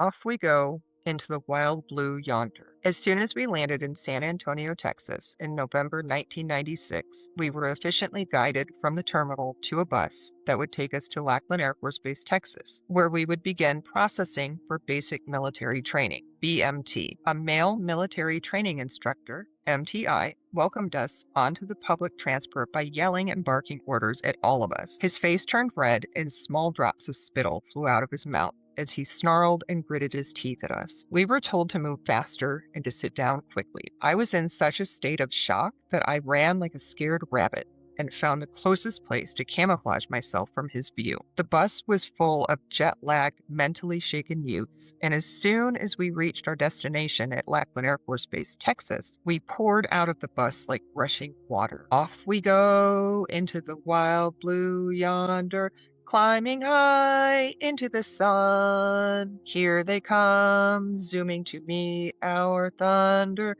Off we go into the wild blue yonder. As soon as we landed in San Antonio, Texas in November 1996, we were efficiently guided from the terminal to a bus that would take us to Lackland Air Force Base, Texas, where we would begin processing for basic military training. BMT, a male military training instructor, MTI, welcomed us onto the public transport by yelling and barking orders at all of us. His face turned red and small drops of spittle flew out of his mouth as he snarled and gritted his teeth at us. We were told to move faster and to sit down quickly. I was in such a state of shock that I ran like a scared rabbit and found the closest place to camouflage myself from his view. The bus was full of jet-lagged, mentally shaken youths, and as soon as we reached our destination at Lackland Air Force Base, Texas, we poured out of the bus like rushing water. Off we go into the wild blue yonder, climbing high into the sun. Here they come, zooming to meet our thunder.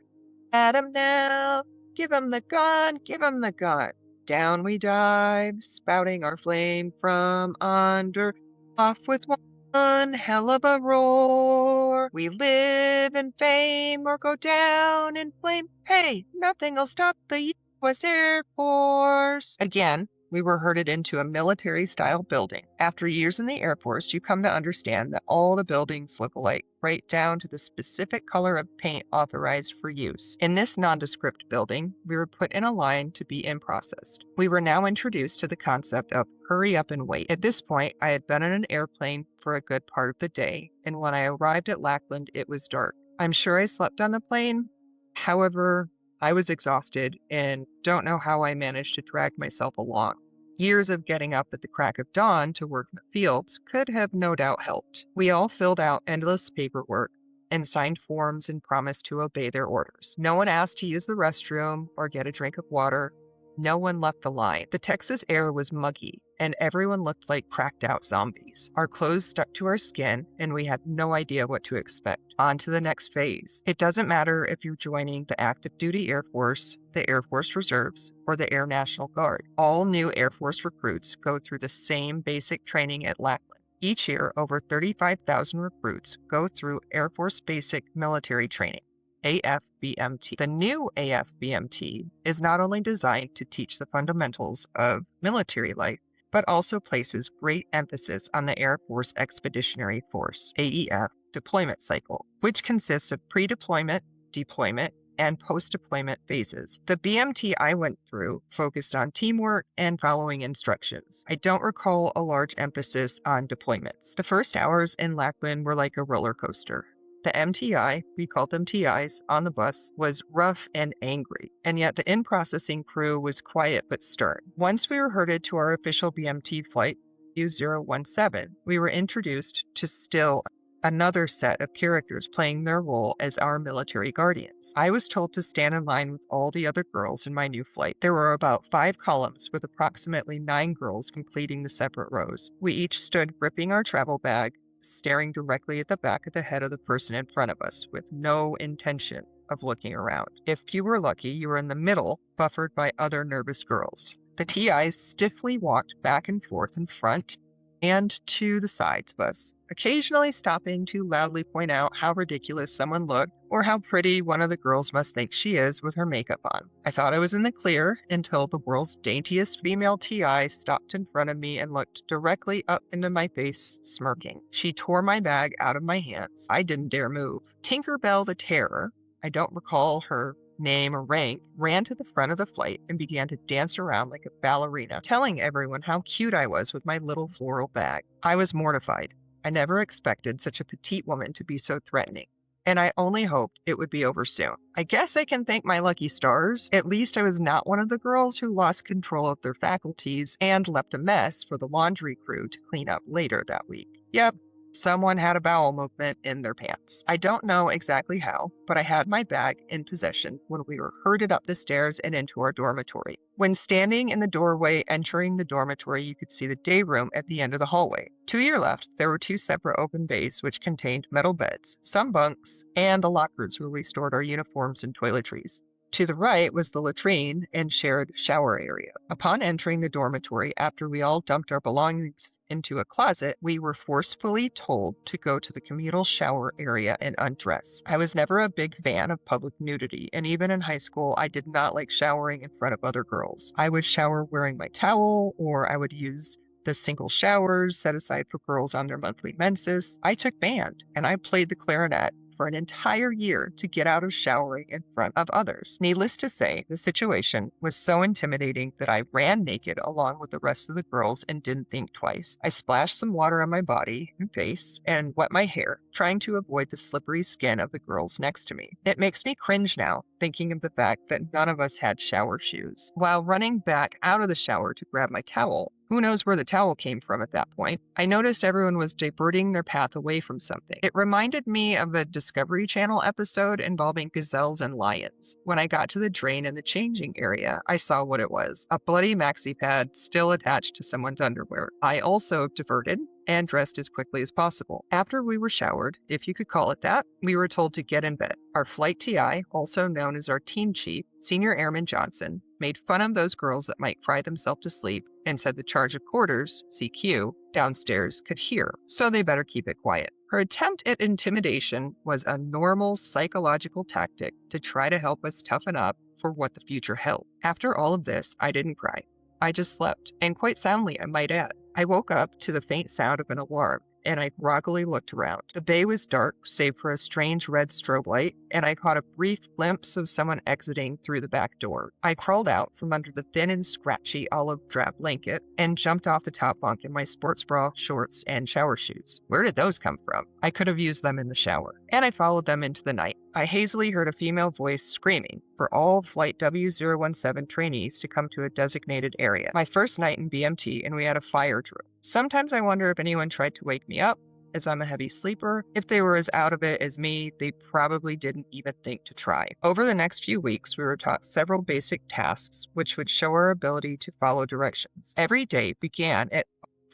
At 'em now, give 'em the gun, give 'em the gun. Down we dive, spouting our flame from under. Off with one hell of a roar. We live in fame or go down in flame. Hey, nothing'll stop the U.S. Air Force. Again, we were herded into a military-style building. After years in the Air Force, you come to understand that all the buildings look alike, right down to the specific color of paint authorized for use. In this nondescript building, we were put in a line to be in-processed. We were now introduced to the concept of hurry up and wait. At this point, I had been in an airplane for a good part of the day, and when I arrived at Lackland, it was dark. I'm sure I slept on the plane. However, I was exhausted and don't know how I managed to drag myself along. Years of getting up at the crack of dawn to work in the fields could have no doubt helped. We all filled out endless paperwork and signed forms and promised to obey their orders. No one asked to use the restroom or get a drink of water. No one left the line. The Texas air was muggy, and everyone looked like cracked out zombies. Our clothes stuck to our skin, and we had no idea what to expect. On to the next phase. It doesn't matter if you're joining the active duty Air Force, the Air Force Reserves, or the Air National Guard. All new Air Force recruits go through the same basic training at Lackland. Each year, over 35,000 recruits go through Air Force Basic Military Training, AFBMT. The new AFBMT is not only designed to teach the fundamentals of military life, but also places great emphasis on the Air Force Expeditionary Force, AEF, deployment cycle, which consists of pre-deployment, deployment, and post-deployment phases. The BMT I went through focused on teamwork and following instructions. I don't recall a large emphasis on deployments. The first hours in Lackland were like a roller coaster. The MTI, we called them TIs, on the bus was rough and angry, and yet the in-processing crew was quiet but stern. Once we were herded to our official BMT flight, U-017, we were introduced to still another set of characters playing their role as our military guardians. I was told to stand in line with all the other girls in my new flight. There were about 5 columns with approximately 9 girls completing the separate rows. We each stood gripping our travel bag, staring directly at the back of the head of the person in front of us with no intention of looking around. If you were lucky, you were in the middle, buffered by other nervous girls. The TIs stiffly walked back and forth in front and to the sides of us, occasionally stopping to loudly point out how ridiculous someone looked or how pretty one of the girls must think she is with her makeup on. I thought I was in the clear until the world's daintiest female TI stopped in front of me and looked directly up into my face, smirking. She tore my bag out of my hands. I didn't dare move. Tinkerbell the Terror, I don't recall her name or rank, ran to the front of the flight and began to dance around like a ballerina, telling everyone how cute I was with my little floral bag. I was mortified. I never expected such a petite woman to be so threatening, and I only hoped it would be over soon. I guess I can thank my lucky stars. At least I was not one of the girls who lost control of their faculties and left a mess for the laundry crew to clean up later that week. Yep. Someone had a bowel movement in their pants. I don't know exactly how, but I had my bag in possession when we were herded up the stairs and into our dormitory. When standing in the doorway entering the dormitory, you could see the day room at the end of the hallway. To your left, there were 2 separate open bays which contained metal beds, some bunks, and the lockers where we stored our uniforms and toiletries. To the right was the latrine and shared shower area. Upon entering the dormitory after we all dumped our belongings into a closet, we were forcefully told to go to the communal shower area and undress. I was never a big fan of public nudity, and even in high school, I did not like showering in front of other girls. I would shower wearing my towel, or I would use the single showers set aside for girls on their monthly menses. I took band, and I played the clarinet for an entire year to get out of showering in front of others. Needless to say, the situation was so intimidating that I ran naked along with the rest of the girls and didn't think twice. I splashed some water on my body and face and wet my hair, trying to avoid the slippery skin of the girls next to me. It makes me cringe now, thinking of the fact that none of us had shower shoes. While running back out of the shower to grab my towel, who knows where the towel came from at that point, I noticed everyone was diverting their path away from something. It reminded me of a Discovery Channel episode involving gazelles and lions. When I got to the drain in the changing area, I saw what it was: a bloody maxi pad still attached to someone's underwear. I also diverted and dressed as quickly as possible. After we were showered, if you could call it that, we were told to get in bed. Our flight TI, also known as our team chief, Senior Airman Johnson, made fun of those girls that might cry themselves to sleep and said the charge of quarters, CQ, downstairs could hear, so they better keep it quiet. Her attempt at intimidation was a normal psychological tactic to try to help us toughen up for what the future held. After all of this, I didn't cry. I just slept, and quite soundly, I might add. I woke up to the faint sound of an alarm, and I groggily looked around. The bay was dark, save for a strange red strobe light, and I caught a brief glimpse of someone exiting through the back door. I crawled out from under the thin and scratchy olive drab blanket and jumped off the top bunk in my sports bra, shorts, and shower shoes. Where did those come from? I could have used them in the shower. And I followed them into the night. I hazily heard a female voice screaming for all Flight W017 trainees to come to a designated area. My first night in BMT, and we had a fire drill. Sometimes I wonder if anyone tried to wake me up, as I'm a heavy sleeper. If they were as out of it as me, they probably didn't even think to try. Over the next few weeks, we were taught several basic tasks which would show our ability to follow directions. Every day began at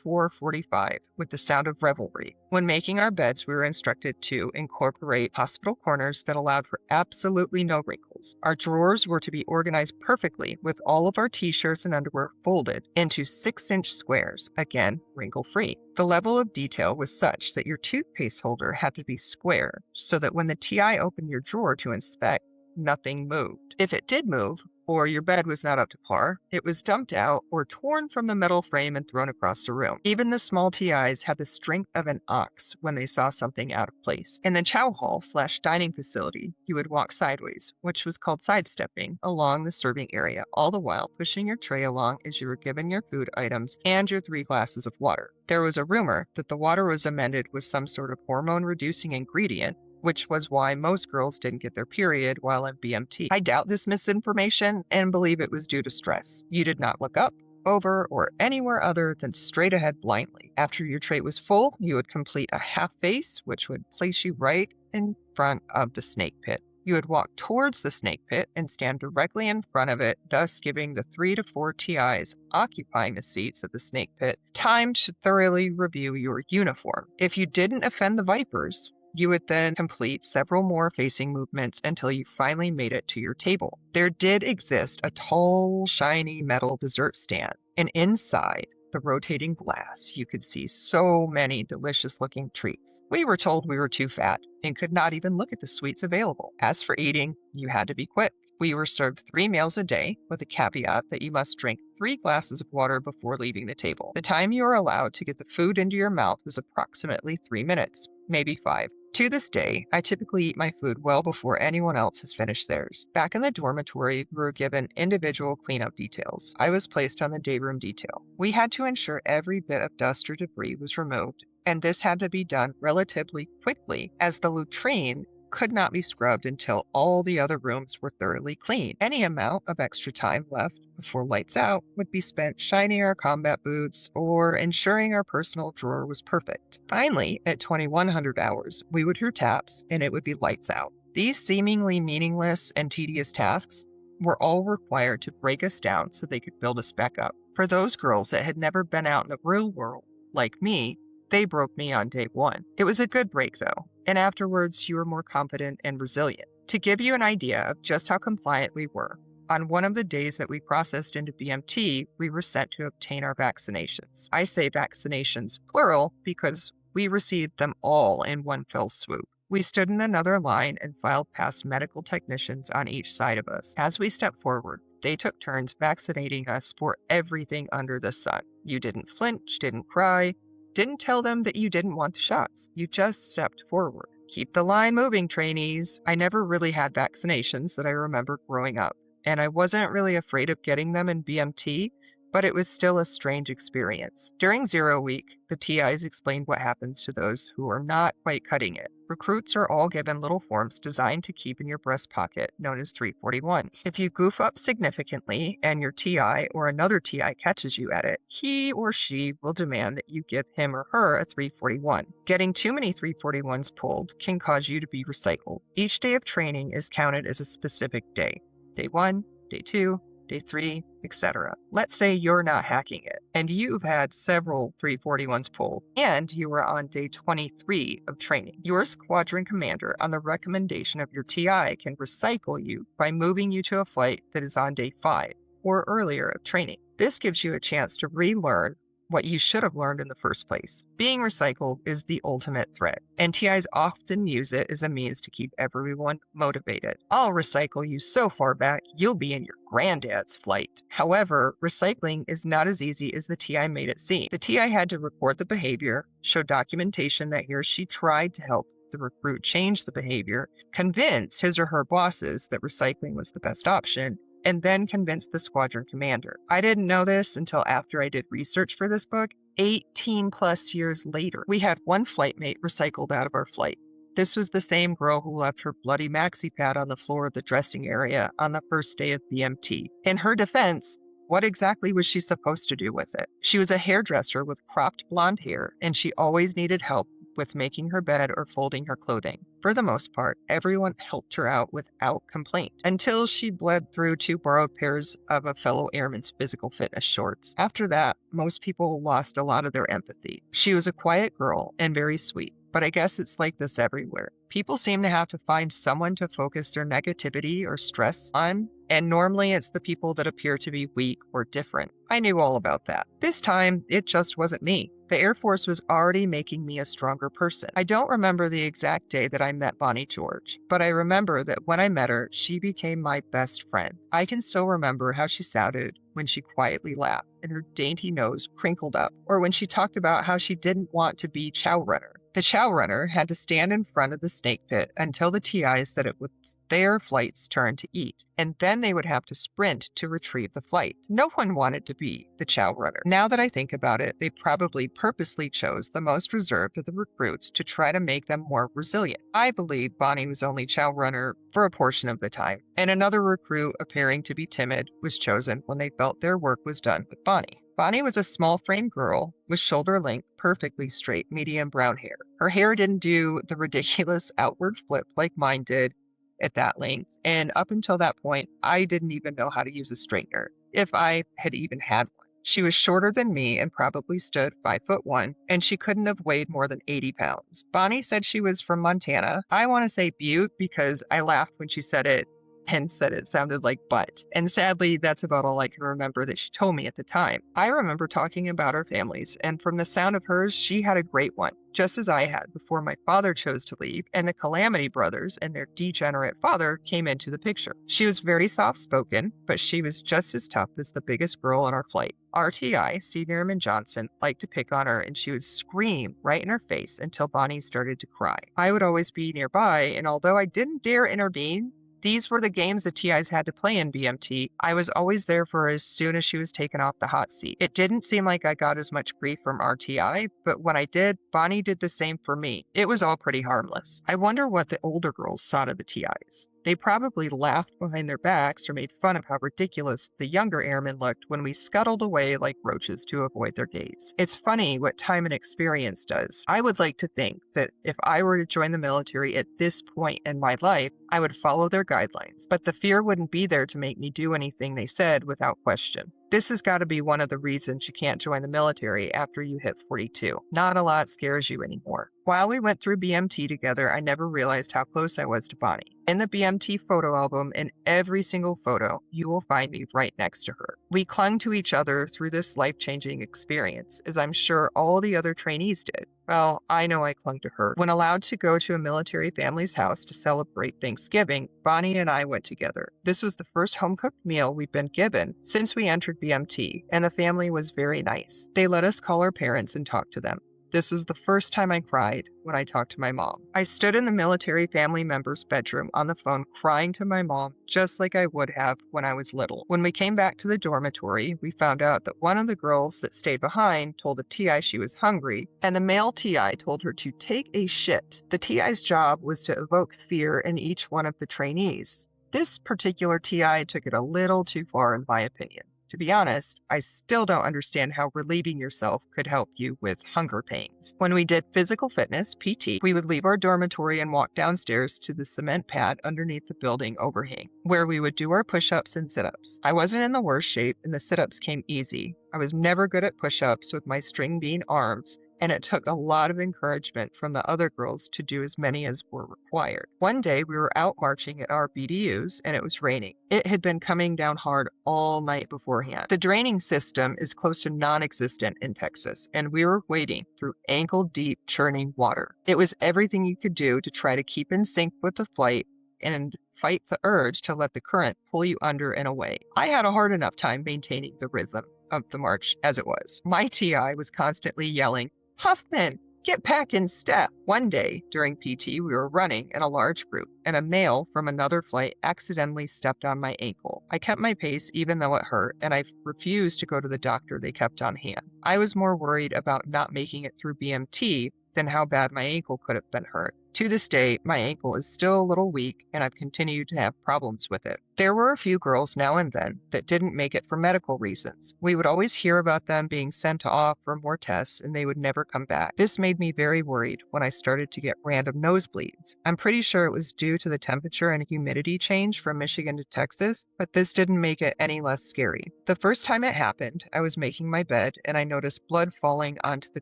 4:45 with the sound of revelry. When making our beds, we were instructed to incorporate hospital corners that allowed for absolutely no wrinkles. Our drawers were to be organized perfectly with all of our t-shirts and underwear folded into 6-inch squares, again, wrinkle-free. The level of detail was such that your toothpaste holder had to be square so that when the TI opened your drawer to inspect, nothing moved. If it did move, or your bed was not up to par, it was dumped out or torn from the metal frame and thrown across the room. Even the small TIs had the strength of an ox when they saw something out of place. In the chow hall/dining facility, you would walk sideways, which was called sidestepping, along the serving area, all the while pushing your tray along as you were given your food items and your 3 glasses of water. There was a rumor that the water was amended with some sort of hormone-reducing ingredient, which was why most girls didn't get their period while in BMT. I doubt this misinformation and believe it was due to stress. You did not look up, over, or anywhere other than straight ahead blindly. After your tray was full, you would complete a half face, which would place you right in front of the snake pit. You would walk towards the snake pit and stand directly in front of it, thus giving the 3 to 4 TIs occupying the seats of the snake pit time to thoroughly review your uniform. If you didn't offend the vipers, you would then complete several more facing movements until you finally made it to your table. There did exist a tall, shiny metal dessert stand, and inside the rotating glass, you could see so many delicious-looking treats. We were told we were too fat and could not even look at the sweets available. As for eating, you had to be quick. We were served 3 meals a day, with a caveat that you must drink 3 glasses of water before leaving the table. The time you were allowed to get the food into your mouth was approximately 3 minutes, maybe 5. To this day, I typically eat my food well before anyone else has finished theirs. Back in the dormitory, we were given individual cleanup details. I was placed on the day room detail. We had to ensure every bit of dust or debris was removed, and this had to be done relatively quickly, as the latrine could not be scrubbed until all the other rooms were thoroughly clean. Any amount of extra time left before lights out would be spent shining our combat boots or ensuring our personal drawer was perfect. Finally, at 2100 hours, we would hear taps and it would be lights out. These seemingly meaningless and tedious tasks were all required to break us down so they could build us back up. For those girls that had never been out in the real world, like me, they broke me on day 1. It was a good break though, and afterwards you were more confident and resilient. To give you an idea of just how compliant we were, on one of the days that we processed into BMT, we were sent to obtain our vaccinations. I say vaccinations plural because we received them all in one fell swoop. We stood in another line and filed past medical technicians on each side of us. As we stepped forward, they took turns vaccinating us for everything under the sun. You didn't flinch, didn't cry, didn't tell them that you didn't want the shots. You just stepped forward. Keep the line moving, trainees. I never really had vaccinations that I remember growing up, and I wasn't really afraid of getting them in BMT, but it was still a strange experience. During 0 week, the TIs explained what happens to those who are not quite cutting it. Recruits are all given little forms designed to keep in your breast pocket, known as 341s. If you goof up significantly and your TI or another TI catches you at it, he or she will demand that you give him or her a 341. Getting too many 341s pulled can cause you to be recycled. Each day of training is counted as a specific day. Day 1, Day 2, Day 3, etc. Let's say you're not hacking it, and you've had several 341s pulled, and you are on day 23 of training. Your squadron commander, on the recommendation of your TI, can recycle you by moving you to a flight that is on day 5 or earlier of training. This gives you a chance to relearn what you should have learned in the first place. Being recycled is the ultimate threat, and TIs often use it as a means to keep everyone motivated. I'll recycle you so far back, you'll be in your granddad's flight. However, recycling is not as easy as the TI made it seem. The TI had to record the behavior, show documentation that he or she tried to help the recruit change the behavior, convince his or her bosses that recycling was the best option, and then convinced the squadron commander. I didn't know this until after I did research for this book, 18 plus years later. We had one flight mate recycled out of our flight. This was the same girl who left her bloody maxi pad on the floor of the dressing area on the first day of BMT. In her defense, what exactly was she supposed to do with it? She was a hairdresser with cropped blonde hair, and she always needed help with making her bed or folding her clothing. For the most part, everyone helped her out without complaint, until she bled through 2 borrowed pairs of a fellow airman's physical fitness shorts. After that, most people lost a lot of their empathy. She was a quiet girl and very sweet, but I guess it's like this everywhere. People seem to have to find someone to focus their negativity or stress on, and normally it's the people that appear to be weak or different. I knew all about that. This time, it just wasn't me. The Air Force was already making me a stronger person. I don't remember the exact day that I met Bonnie George, but I remember that when I met her, she became my best friend. I can still remember how she sounded when she quietly laughed and her dainty nose crinkled up, or when she talked about how she didn't want to be chow runner. The chow runner had to stand in front of the snake pit until the TIs said it was their flight's turn to eat, and then they would have to sprint to retrieve the flight. No one wanted to be the chow runner. Now that I think about it, they probably purposely chose the most reserved of the recruits to try to make them more resilient. I believe Bonnie was only chow runner for a portion of the time, and another recruit appearing to be timid was chosen when they felt their work was done with Bonnie. Bonnie was a small-framed girl with shoulder-length, perfectly straight, medium brown hair. Her hair didn't do the ridiculous outward flip like mine did at that length, and up until that point, I didn't even know how to use a straightener, if I had even had one. She was shorter than me and probably stood 5'1", and she couldn't have weighed more than 80 pounds. Bonnie said she was from Montana. I want to say Butte because I laughed when she said it and said it sounded like butt. And sadly, that's about all I can remember that she told me at the time. I remember talking about our families, and from the sound of hers, she had a great one, just as I had before my father chose to leave, and the Calamity brothers and their degenerate father came into the picture. She was very soft-spoken, but she was just as tough as the biggest girl on our flight. RTI, Senior Airman Johnson, liked to pick on her, and she would scream right in her face until Bonnie started to cry. I would always be nearby, and although I didn't dare intervene, these were the games the TIs had to play in BMT. I was always there for her as soon as she was taken off the hot seat. It didn't seem like I got as much grief from RTI, but when I did, Bonnie did the same for me. It was all pretty harmless. I wonder what the older girls thought of the TIs. They probably laughed behind their backs or made fun of how ridiculous the younger airmen looked when we scuttled away like roaches to avoid their gaze. It's funny what time and experience does. I would like to think that if I were to join the military at this point in my life, I would follow their guidelines, but the fear wouldn't be there to make me do anything they said without question. This has got to be one of the reasons you can't join the military after you hit 42. Not a lot scares you anymore. While we went through BMT together, I never realized how close I was to Bonnie. In the BMT photo album, in every single photo, you will find me right next to her. We clung to each other through this life-changing experience, as I'm sure all the other trainees did. Well, I know I clung to her. When allowed to go to a military family's house to celebrate Thanksgiving, Bonnie and I went together. This was the first home-cooked meal we'd been given since we entered BMT, and the family was very nice. They let us call our parents and talk to them. This was the first time I cried when I talked to my mom. I stood in the military family member's bedroom on the phone crying to my mom, just like I would have when I was little. When we came back to the dormitory, we found out that one of the girls that stayed behind told the TI she was hungry, and the male TI told her to take a shit. The TI's job was to evoke fear in each one of the trainees. This particular TI took it a little too far, in my opinion. To be honest, I still don't understand how relieving yourself could help you with hunger pains. When we did physical fitness, PT, we would leave our dormitory and walk downstairs to the cement pad underneath the building overhang, where we would do our push-ups and sit-ups. I wasn't in the worst shape, and the sit-ups came easy. I was never good at push-ups with my string bean arms, and it took a lot of encouragement from the other girls to do as many as were required. One day, we were out marching at our BDUs, and it was raining. It had been coming down hard all night beforehand. The draining system is close to non-existent in Texas, and we were wading through ankle-deep churning water. It was everything you could do to try to keep in sync with the flight and fight the urge to let the current pull you under and away. I had a hard enough time maintaining the rhythm of the march as it was. My TI was constantly yelling, "Huffman, get back in step." One day during PT, we were running in a large group, and a male from another flight accidentally stepped on my ankle. I kept my pace even though it hurt, and I refused to go to the doctor they kept on hand. I was more worried about not making it through BMT than how bad my ankle could have been hurt. To this day, my ankle is still a little weak, and I've continued to have problems with it. There were a few girls now and then that didn't make it for medical reasons. We would always hear about them being sent off for more tests, and they would never come back. This made me very worried when I started to get random nosebleeds. I'm pretty sure it was due to the temperature and humidity change from Michigan to Texas, but this didn't make it any less scary. The first time it happened, I was making my bed, and I noticed blood falling onto the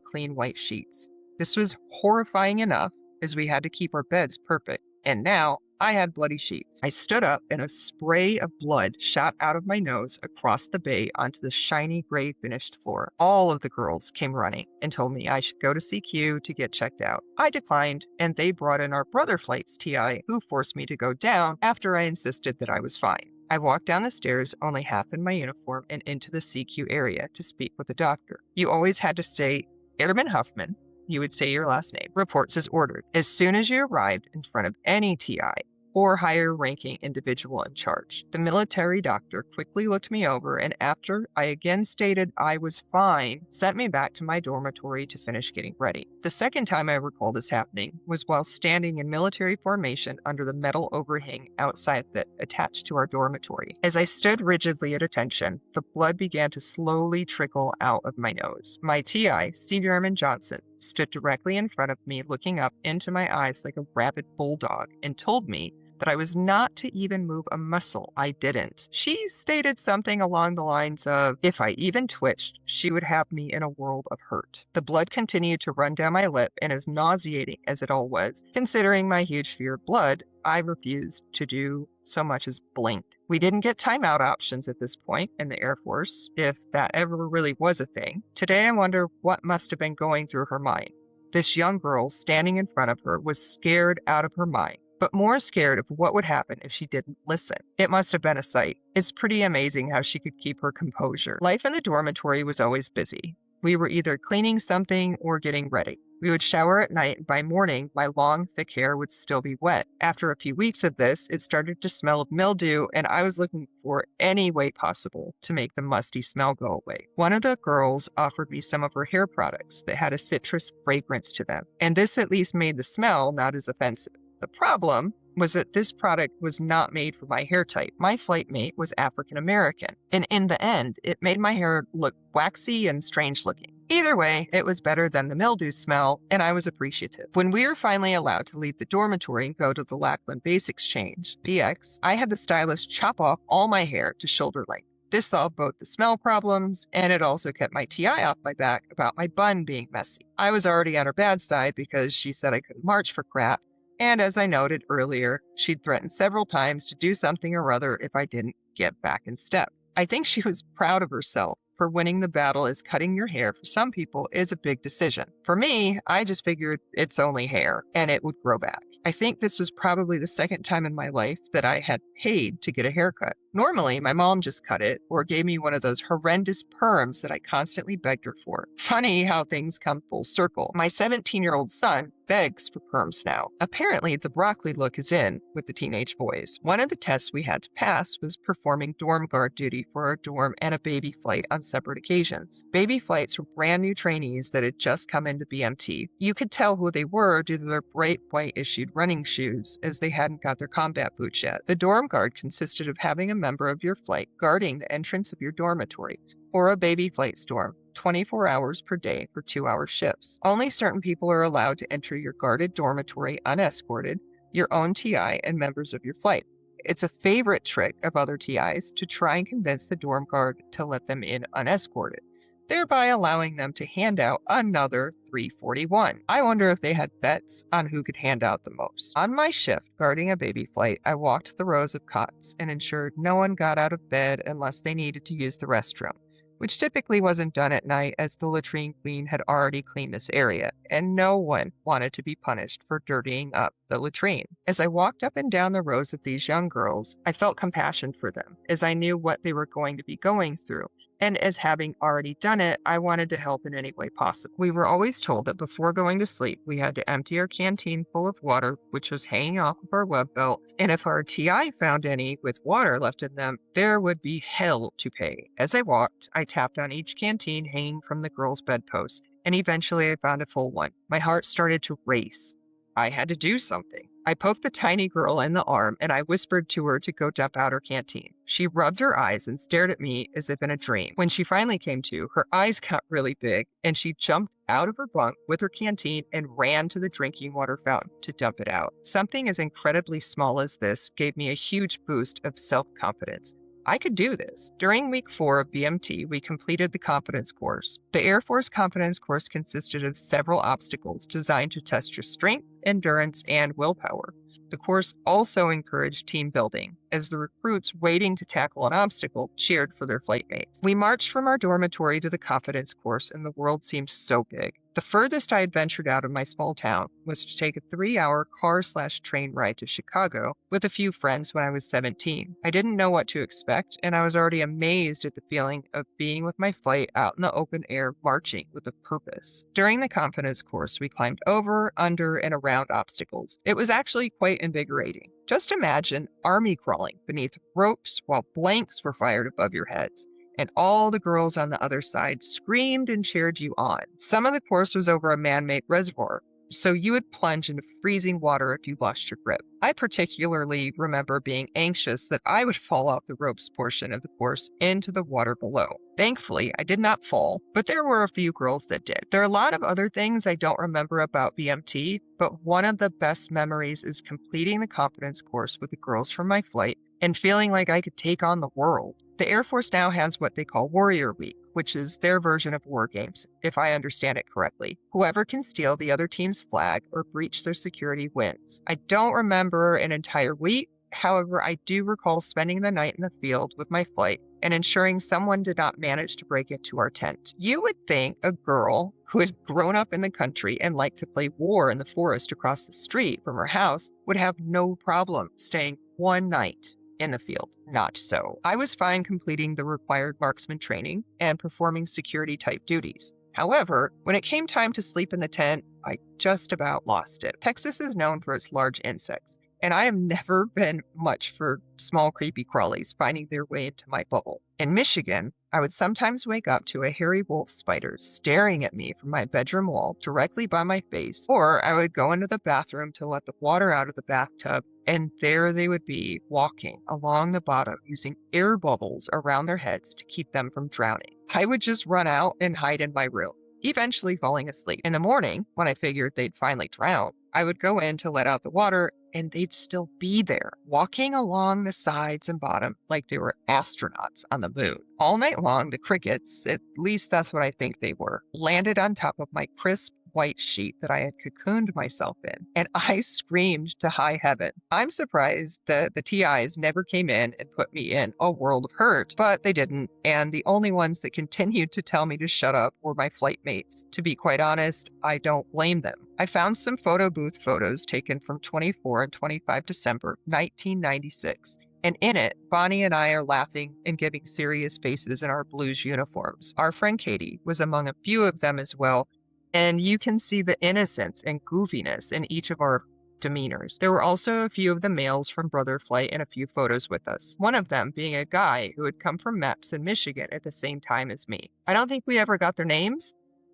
clean white sheets. This was horrifying enough, as we had to keep our beds perfect, and now I had bloody sheets. I stood up, and a spray of blood shot out of my nose across the bay onto the shiny gray finished floor. All of the girls came running and told me I should go to CQ to get checked out. I declined, and they brought in our brother flight's TI, who forced me to go down after I insisted that I was fine. I walked down the stairs, only half in my uniform, and into the CQ area to speak with the doctor. You always had to say, "Airman Huffman," you would say your last name, "reports as ordered." As soon as you arrived in front of any TI or higher ranking individual in charge, the military doctor quickly looked me over, and after I again stated I was fine, sent me back to my dormitory to finish getting ready. The second time I recall this happening was while standing in military formation under the metal overhang outside that attached to our dormitory. As I stood rigidly at attention, the blood began to slowly trickle out of my nose. My TI, Senior Airman Johnson, stood directly in front of me, looking up into my eyes like a rabid bulldog, and told me that I was not to even move a muscle. I didn't. She stated something along the lines of, if I even twitched, she would have me in a world of hurt. The blood continued to run down my lip, and as nauseating as it all was, considering my huge fear of blood, I refused to do so much as blink. We didn't get timeout options at this point in the Air Force, if that ever really was a thing. Today I wonder what must have been going through her mind. This young girl standing in front of her was scared out of her mind, but more scared of what would happen if she didn't listen. It must have been a sight. It's pretty amazing how she could keep her composure. Life in the dormitory was always busy. We were either cleaning something or getting ready. We would shower at night, and by morning, my long, thick hair would still be wet. After a few weeks of this, it started to smell of mildew, and I was looking for any way possible to make the musty smell go away. One of the girls offered me some of her hair products that had a citrus fragrance to them, and this at least made the smell not as offensive. The problem was that this product was not made for my hair type. My flight mate was African American, and in the end, it made my hair look waxy and strange looking. Either way, it was better than the mildew smell, and I was appreciative. When we were finally allowed to leave the dormitory and go to the Lackland Base Exchange, BX, I had the stylist chop off all my hair to shoulder length. This solved both the smell problems, and it also kept my TI off my back about my bun being messy. I was already on her bad side because she said I couldn't march for crap, And as I noted earlier, she'd threatened several times to do something or other if I didn't get back in step. I think she was proud of herself for winning the battle, as cutting your hair for some people is a big decision. For me, I just figured it's only hair and it would grow back. I think this was probably the second time in my life that I had paid to get a haircut. Normally, my mom just cut it or gave me one of those horrendous perms that I constantly begged her for. Funny how things come full circle. My 17-year-old son begs for perms now. Apparently, the broccoli look is in with the teenage boys. One of the tests we had to pass was performing dorm guard duty for our dorm and a baby flight on separate occasions. Baby flights were brand new trainees that had just come into BMT. You could tell who they were due to their bright white issued running shoes, as they hadn't got their combat boots yet. The dorm guard consisted of having a member of your flight guarding the entrance of your dormitory or a baby flight dorm 24 hours per day for 2-hour shifts. Only certain people are allowed to enter your guarded dormitory unescorted, your own TI, and members of your flight. It's a favorite trick of other TIs to try and convince the dorm guard to let them in unescorted, thereby allowing them to hand out another 341. I wonder if they had bets on who could hand out the most. On my shift guarding a baby flight, I walked the rows of cots and ensured no one got out of bed unless they needed to use the restroom, which typically wasn't done at night as the latrine queen had already cleaned this area, and no one wanted to be punished for dirtying up the latrine. As I walked up and down the rows of these young girls, I felt compassion for them, as I knew what they were going to be going through, and as having already done it, I wanted to help in any way possible. We were always told that before going to sleep, we had to empty our canteen full of water, which was hanging off of our web belt, and if our TI found any with water left in them, there would be hell to pay. As I walked, I tapped on each canteen hanging from the girls' bedpost, and eventually I found a full one. My heart started to race. I had to do something. I poked the tiny girl in the arm and I whispered to her to go dump out her canteen. She rubbed her eyes and stared at me as if in a dream. When she finally came to, her eyes got really big and she jumped out of her bunk with her canteen and ran to the drinking water fountain to dump it out. Something as incredibly small as this gave me a huge boost of self-confidence. I could do this. During week 4 of BMT, we completed the competence course. The Air Force competence course consisted of several obstacles designed to test your strength, endurance, and willpower. The course also encouraged team building, as the recruits waiting to tackle an obstacle cheered for their flight mates. We marched from our dormitory to the competence course, and the world seemed so big. The furthest I had ventured out of my small town was to take a 3-hour car/train ride to Chicago with a few friends when I was 17. I didn't know what to expect, and I was already amazed at the feeling of being with my flight out in the open air marching with a purpose. During the confidence course, we climbed over, under, and around obstacles. It was actually quite invigorating. Just imagine army crawling beneath ropes while blanks were fired above your heads, and all the girls on the other side screamed and cheered you on. Some of the course was over a man-made reservoir, so you would plunge into freezing water if you lost your grip. I particularly remember being anxious that I would fall off the ropes portion of the course into the water below. Thankfully, I did not fall, but there were a few girls that did. There are a lot of other things I don't remember about BMT, but one of the best memories is completing the competence course with the girls from my flight and feeling like I could take on the world. The Air Force now has what they call Warrior Week, which is their version of War Games, if I understand it correctly. Whoever can steal the other team's flag or breach their security wins. I don't remember an entire week. However, I do recall spending the night in the field with my flight and ensuring someone did not manage to break into our tent. You would think a girl who had grown up in the country and liked to play war in the forest across the street from her house would have no problem staying one night in the field. Not so. I was fine completing the required marksman training and performing security type duties. However, when it came time to sleep in the tent, I just about lost it. Texas is known for its large insects, and I have never been much for small creepy crawlies finding their way into my bubble. In Michigan, I would sometimes wake up to a hairy wolf spider staring at me from my bedroom wall directly by my face, or I would go into the bathroom to let the water out of the bathtub, and there they would be walking along the bottom using air bubbles around their heads to keep them from drowning. I would just run out and hide in my room, eventually falling asleep. In the morning, when I figured they'd finally drown, I would go in to let out the water, and they'd still be there, walking along the sides and bottom like they were astronauts on the moon. All night long, the crickets, at least that's what I think they were, landed on top of my crisp, white sheet that I had cocooned myself in, and I screamed to high heaven. I'm surprised that the TIs never came in and put me in a world of hurt, but they didn't, and the only ones that continued to tell me to shut up were my flight mates. To be quite honest, I don't blame them. I found some photo booth photos taken from 24 and 25 December 1996. And in it, Bonnie and I are laughing and giving serious faces in our blues uniforms. Our friend Katie was among a few of them as well, and you can see the innocence and goofiness in each of our demeanors. There were also a few of the males from Brother Flight in a few photos with us, one of them being a guy who had come from MEPS in Michigan at the same time as me. I don't think we ever got their names.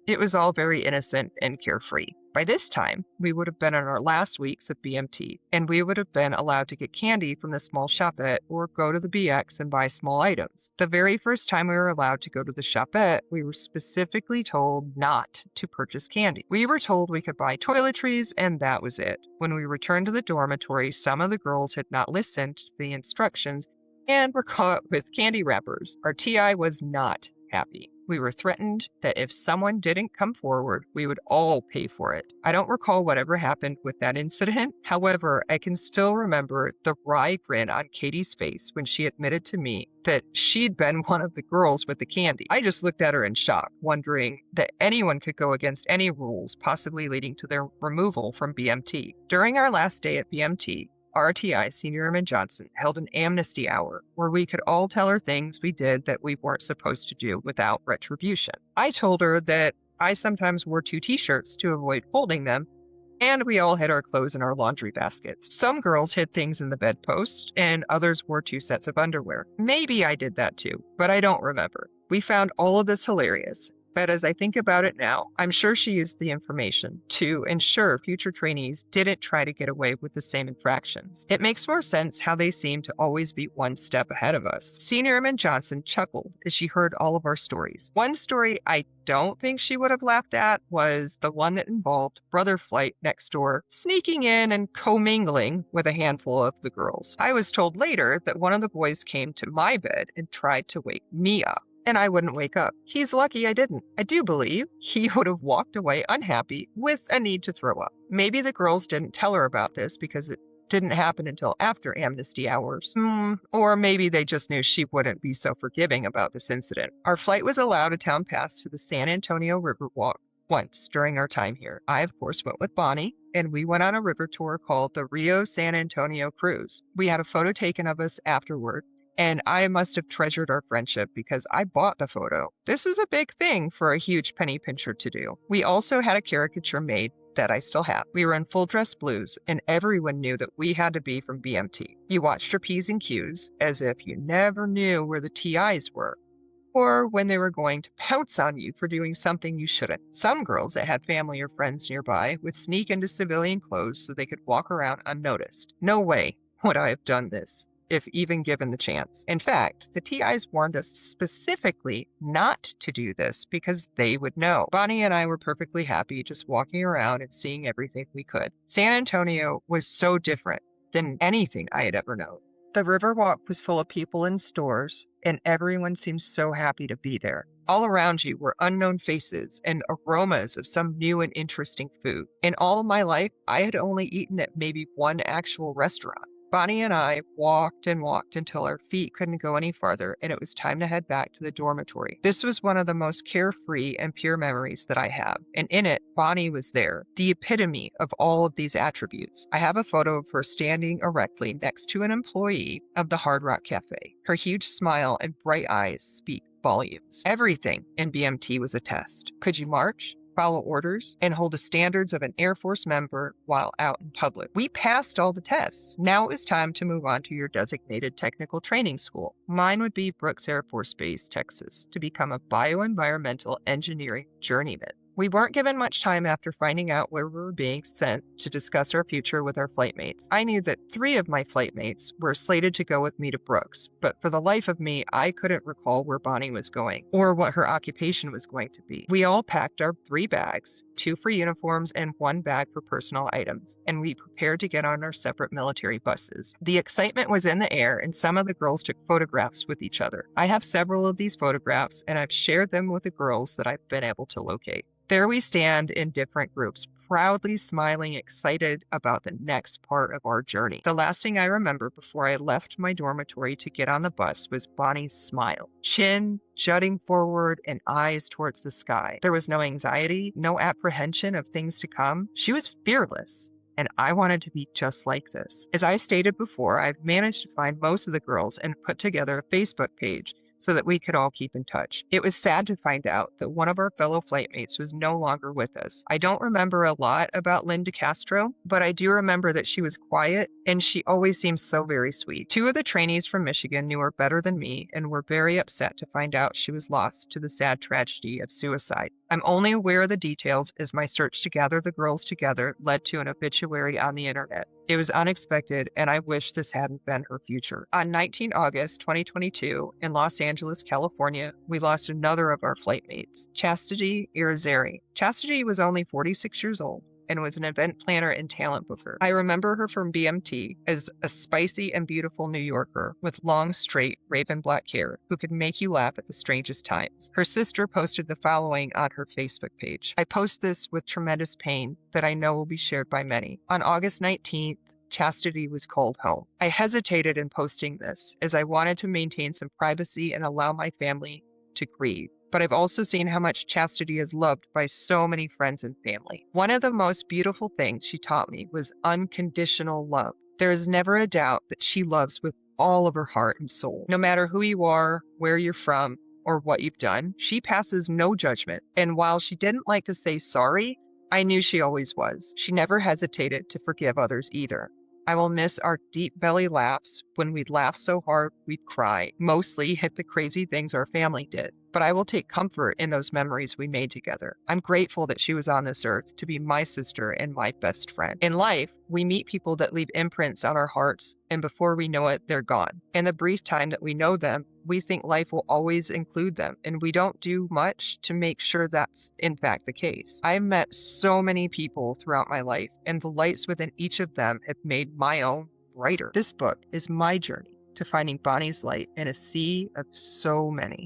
It was all very innocent and carefree. By this time, we would have been in our last weeks of BMT, and we would have been allowed to get candy from the small shopette or go to the BX and buy small items. The very first time we were allowed to go to the shopette, we were specifically told not to purchase candy. We were told we could buy toiletries, and that was it. When we returned to the dormitory, some of the girls had not listened to the instructions and were caught with candy wrappers. Our TI was not happy. We were threatened that if someone didn't come forward, we would all pay for it. I don't recall whatever happened with that incident. However, I can still remember the wry grin on Katie's face when she admitted to me that she'd been one of the girls with the candy. I just looked at her in shock, wondering that anyone could go against any rules, possibly leading to their removal from BMT. During our last day at BMT, RTI Senior Airman Johnson held an amnesty hour where we could all tell her things we did that we weren't supposed to do without retribution. I told her that I sometimes wore 2 t-shirts to avoid folding them, and we all hid our clothes in our laundry baskets. Some girls hid things in the bedpost, and others wore 2 sets of underwear. Maybe I did that too, but I don't remember. We found all of this hilarious. But as I think about it now, I'm sure she used the information to ensure future trainees didn't try to get away with the same infractions. It makes more sense how they seem to always be one step ahead of us. Senior Airman Johnson chuckled as she heard all of our stories. One story I don't think she would have laughed at was the one that involved Brother Flight next door sneaking in and commingling with a handful of the girls. I was told later that one of the boys came to my bed and tried to wake me up, and I wouldn't wake up. He's lucky I didn't. I do believe he would have walked away unhappy with a need to throw up. Maybe the girls didn't tell her about this because it didn't happen until after amnesty hours. Or maybe they just knew she wouldn't be so forgiving about this incident. Our flight was allowed a town pass to the San Antonio Riverwalk once during our time here. I, of course, went with Bonnie, and we went on a river tour called the Rio San Antonio Cruise. We had a photo taken of us afterward, and I must have treasured our friendship because I bought the photo. This was a big thing for a huge penny pincher to do. We also had a caricature made that I still have. We were in full dress blues, and everyone knew that we had to be from BMT. You watched your P's and Q's as if you never knew where the TIs were, or when they were going to pounce on you for doing something you shouldn't. Some girls that had family or friends nearby would sneak into civilian clothes so they could walk around unnoticed. No way would I have done this, if even given the chance. In fact, the TIs warned us specifically not to do this because they would know. Bonnie and I were perfectly happy just walking around and seeing everything we could. San Antonio was so different than anything I had ever known. The Riverwalk was full of people in stores, and everyone seemed so happy to be there. All around you were unknown faces and aromas of some new and interesting food. In all of my life, I had only eaten at maybe one actual restaurant. Bonnie and I walked and walked until our feet couldn't go any farther, and it was time to head back to the dormitory. This was one of the most carefree and pure memories that I have, and in it, Bonnie was there, the epitome of all of these attributes. I have a photo of her standing erectly next to an employee of the Hard Rock Cafe. Her huge smile and bright eyes speak volumes. Everything in BMT was a test. Could you march, follow orders, and hold the standards of an Air Force member while out in public? We passed all the tests. Now it was time to move on to your designated technical training school. Mine would be Brooks Air Force Base, Texas, to become a bioenvironmental engineering journeyman. We weren't given much time after finding out where we were being sent to discuss our future with our flight mates. I knew that 3 of my flight mates were slated to go with me to Brooks, but for the life of me, I couldn't recall where Bonnie was going or what her occupation was going to be. We all packed our 3 bags, 2 for uniforms and 1 bag for personal items, and we prepared to get on our separate military buses. The excitement was in the air, and some of the girls took photographs with each other. I have several of these photographs, and I've shared them with the girls that I've been able to locate. There we stand in different groups, proudly smiling, excited about the next part of our journey. The last thing I remember before I left my dormitory to get on the bus was Bonnie's smile, chin jutting forward and eyes towards the sky. There was no anxiety, no apprehension of things to come. She was fearless. And I wanted to be just like this. As I stated before, I've managed to find most of the girls and put together a Facebook page so that we could all keep in touch. It was sad to find out that one of our fellow flightmates was no longer with us. I don't remember a lot about Linda Castro, but I do remember that she was quiet and she always seemed so very sweet. Two of the trainees from Michigan knew her better than me and were very upset to find out she was lost to the sad tragedy of suicide. I'm only aware of the details as my search to gather the girls together led to an obituary on the internet. It was unexpected, and I wish this hadn't been her future. On 19 August 2022, in Los Angeles, California, we lost another of our flightmates, Chastity Irizarry. Chastity was only 46 years old and was an event planner and talent booker. I remember her from BMT as a spicy and beautiful New Yorker with long, straight, raven black hair who could make you laugh at the strangest times. Her sister posted the following on her Facebook page. I post this with tremendous pain that I know will be shared by many. On August 19th, Chastity was called home. I hesitated in posting this as I wanted to maintain some privacy and allow my family to grieve. But I've also seen how much Chastity is loved by so many friends and family. One of the most beautiful things she taught me was unconditional love. There is never a doubt that she loves with all of her heart and soul. No matter who you are, where you're from, or what you've done, she passes no judgment. And while she didn't like to say sorry, I knew she always was. She never hesitated to forgive others either. I will miss our deep belly laughs when we'd laugh so hard we'd cry, mostly at the crazy things our family did. But I will take comfort in those memories we made together. I'm grateful that she was on this earth to be my sister and my best friend. In life, we meet people that leave imprints on our hearts, and before we know it, they're gone. In the brief time that we know them, we think life will always include them, and we don't do much to make sure that's in fact the case. I've met so many people throughout my life, and the lights within each of them have made my own brighter. This book is my journey to finding Bonnie's light in a sea of so many.